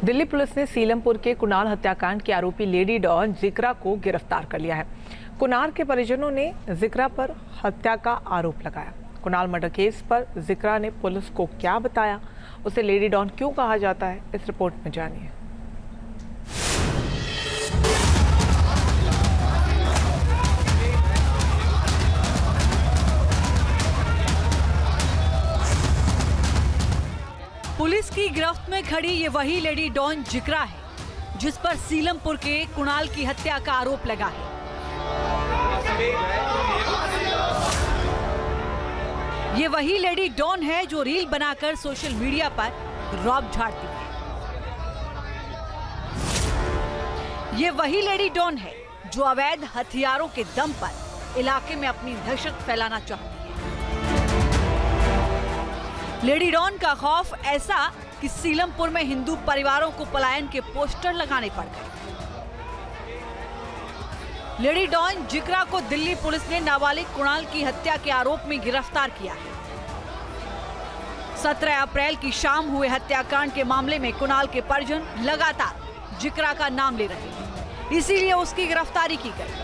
Delhi police ने सीलमपुर के कुणाल हत्याकांड के आरोपी लेडी डॉन जिक्रा को गिरफ्तार कर लिया है। कुणाल के परिजनों ने जिक्रा पर हत्या का आरोप लगाया। कुणाल मर्डर केस पर जिक्रा ने पुलिस को क्या बताया, उसे लेडी डॉन क्यों कहा जाता है, इस रिपोर्ट में जानिए। पुलिस की गिरफ्त में खड़ी ये वही लेडी डॉन जिक्रा है जिस पर सीलमपुर के कुणाल की हत्या का आरोप लगा है। ये वही लेडी डॉन है जो रील बनाकर सोशल मीडिया पर रौब झाड़ती है। ये वही लेडी डॉन है जो अवैध हथियारों के दम पर इलाके में अपनी दहशत फैलाना चाहती है। लेडी डॉन का खौफ ऐसा कि सीलमपुर में हिंदू परिवारों को पलायन के पोस्टर लगाने पड़ गए। लेडी डॉन जिक्रा को दिल्ली पुलिस ने नाबालिग कुणाल की हत्या के आरोप में गिरफ्तार किया है। 17 अप्रैल की शाम हुए हत्याकांड के मामले में कुणाल के परिजन लगातार जिक्रा का नाम ले रहे हैं, इसीलिए उसकी गिरफ्तारी की गई।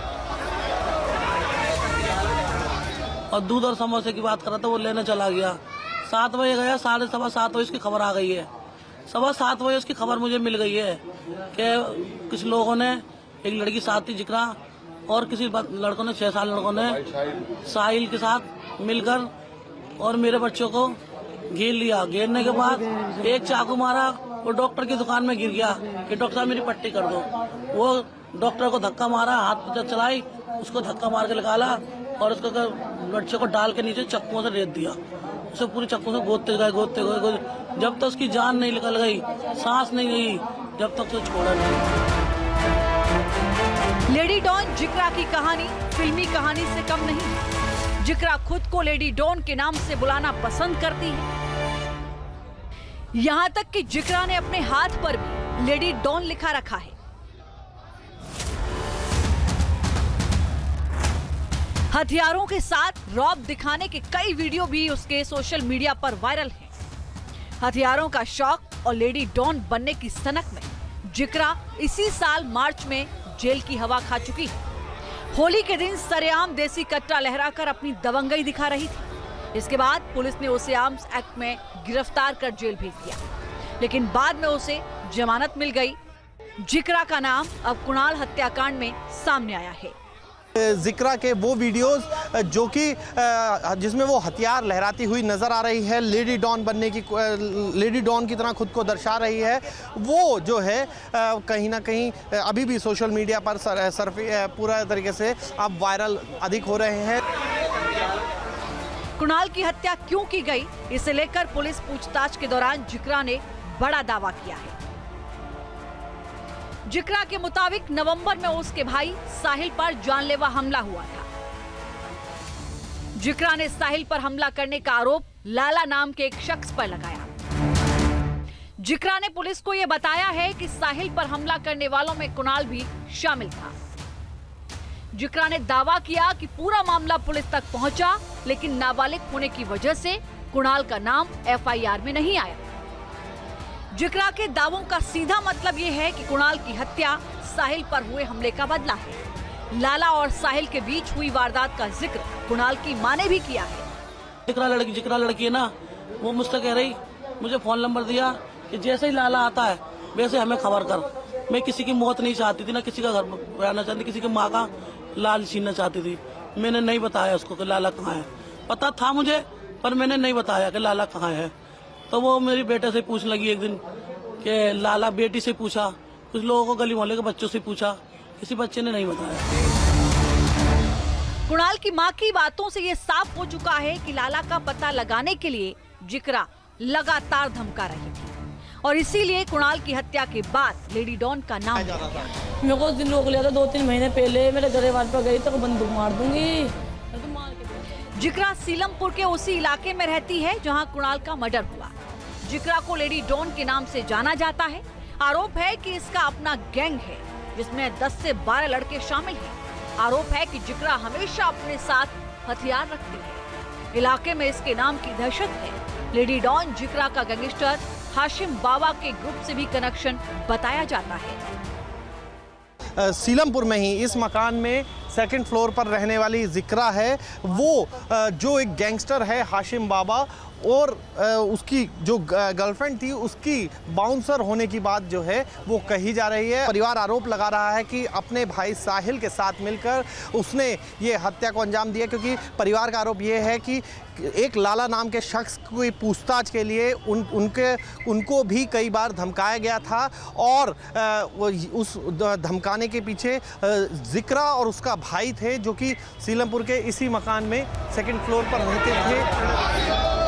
और दूध और समोसे की बात कर रहा था, वो लेने चला गया। 7 बजे गया, 7:15 बजे उसकी खबर आ गई है। 7:15 बजे उसकी खबर मुझे मिल गई है कि कुछ लोगों ने, एक लड़की साथ थी जिक्रा और किसी लड़कों ने, 6 साल लड़कों ने साहिल के साथ मिलकर और मेरे बच्चों को घेर लिया। घेरने के बाद एक चाकू मारा, वो डॉक्टर की दुकान में गिर गया कि डॉक्टर साहब मेरी पट्टी कर दो। वो डॉक्टर को धक्का मारा, हाथ पे चलाई, उसको धक्का मार के निकाला और उसको बच्चे को डाल के नीचे चक्कुओं से रेत दिया। उसे पूरी चक्कू से गोदते गए जब तक उसकी जान नहीं निकल गई, सांस नहीं गई, जब तक उसे छोड़ा नहीं। लेडी डॉन जिक्रा की कहानी फिल्मी कहानी से कम नहीं। जिक्रा खुद को लेडी डॉन के नाम से बुलाना पसंद करती है। यहाँ तक कि जिक्रा ने अपने हाथ पर भी लेडी डॉन लिखा रखा है। हथियारों के साथ रौब दिखाने के कई वीडियो भी उसके सोशल मीडिया पर वायरल हैं। हथियारों का शौक और लेडी डॉन बनने की सनक में जिक्रा इसी साल मार्च में जेल की हवा खा चुकी है। होली के दिन सरेआम देसी कट्टा लहराकर अपनी दबंगई दिखा रही थी। इसके बाद पुलिस ने उसे आर्म्स एक्ट में गिरफ्तार कर जेल भेज दिया, लेकिन बाद में उसे जमानत मिल गई। जिक्रा का नाम अब कुणाल हत्याकांड में सामने आया है। जिक्रा के वो वीडियोस जो कि जिसमें वो हथियार लहराती हुई नजर आ रही है, लेडी डॉन बनने की, लेडी डॉन की तरह खुद को दर्शा रही है, वो जो है कहीं ना कहीं अभी भी सोशल मीडिया पर पूरा तरीके से अब वायरल अधिक हो रहे हैं। कुणाल की हत्या क्यों की गई, इसे लेकर पुलिस पूछताछ के दौरान जिक्रा ने बड़ा दावा किया है। जिक्रा के मुताबिक नवंबर में उसके भाई साहिल पर जानलेवा हमला हुआ था। जिक्रा ने साहिल पर हमला करने का आरोप लाला नाम के एक शख्स पर लगाया। जिक्रा ने पुलिस को यह बताया है कि साहिल पर हमला करने वालों में कुणाल भी शामिल था। जिक्रा ने दावा किया कि पूरा मामला पुलिस तक पहुंचा, लेकिन नाबालिग होने की वजह से कुणाल का नाम FIR में नहीं आया। जिक्रा के दावों का सीधा मतलब ये है कि कुणाल की हत्या साहिल पर हुए हमले का बदला है। लाला और साहिल के बीच हुई वारदात का जिक्र कुणाल की मां ने भी किया है। जिक्रा लड़की है ना, वो मुझसे कह रही, मुझे फोन नंबर दिया कि जैसे ही लाला आता है वैसे हमें खबर कर। मैं किसी की मौत नहीं चाहती थी, ना किसी का घर बनाना चाहती, किसी की माँ का लाल छीनना चाहती थी। मैंने नहीं बताया उसको कि लाला कहाँ है। पता था मुझे, पर मैंने नहीं बताया कि लाला कहाँ है। तो वो मेरी बेटे से पूछने लगी एक दिन कि लाला, बेटी से पूछा, कुछ लोगों को गली मोहल्ले के बच्चों से पूछा, किसी बच्चे ने नहीं बताया। कुणाल की मां की बातों से ये साफ हो चुका है कि लाला का पता लगाने के लिए जिक्रा लगातार धमका रही थी और इसीलिए कुणाल की हत्या के बाद लेडी डॉन का नाम लिया गया। मेरे को उस दिन रोक लिया था 2-3 महीने पहले, मेरे गरेवाल पर गई तो बंदूक मार दूंगी। जिक्रा सीलमपुर के उसी इलाके में रहती है जहां कुणाल का मर्डर हुआ। जिक्रा को लेडी डॉन के नाम से जाना जाता है। आरोप है कि इसका अपना गैंग है जिसमें 10 से 12 लड़के शामिल हैं। आरोप है कि जिक्रा हमेशा अपने साथ हथियार रखती है। इलाके में इसके नाम की दहशत है। लेडी डॉन जिक्रा का गैंगस्टर हाशिम बाबा के ग्रुप से भी कनेक्शन बताया जाता है। सीलमपुर में ही इस मकान में सेकंड फ्लोर पर रहने वाली जिक्रा है, वो जो एक गैंगस्टर है हाशिम बाबा, और उसकी जो गर्लफ्रेंड थी उसकी बाउंसर होने की बात जो है वो कही जा रही है। परिवार आरोप लगा रहा है कि अपने भाई साहिल के साथ मिलकर उसने ये हत्या को अंजाम दिया, क्योंकि परिवार का आरोप ये है कि एक लाला नाम के शख्स की पूछताछ के लिए उनको भी कई बार धमकाया गया था, और उस धमकाने के पीछे जिक्रा और उसका भाई थे, जो कि सीलमपुर के इसी मकान में सेकंड फ्लोर पर रहते थे।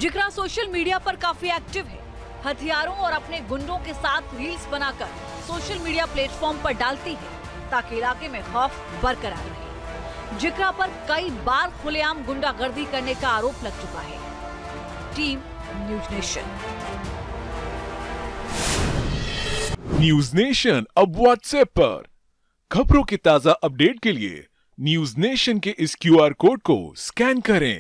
जिक्रा सोशल मीडिया पर काफी एक्टिव है। हथियारों और अपने गुंडों के साथ रील्स बनाकर सोशल मीडिया प्लेटफॉर्म पर डालती है ताकि इलाके में खौफ बरकरार रहे। जिक्रा पर कई बार खुलेआम गुंडागर्दी करने का आरोप लग चुका है। Team news nation. News nation अब व्हाट्सएप पर खबरों की ताजा अपडेट के लिए न्यूज नेशन के इस QR कोड को स्कैन करें।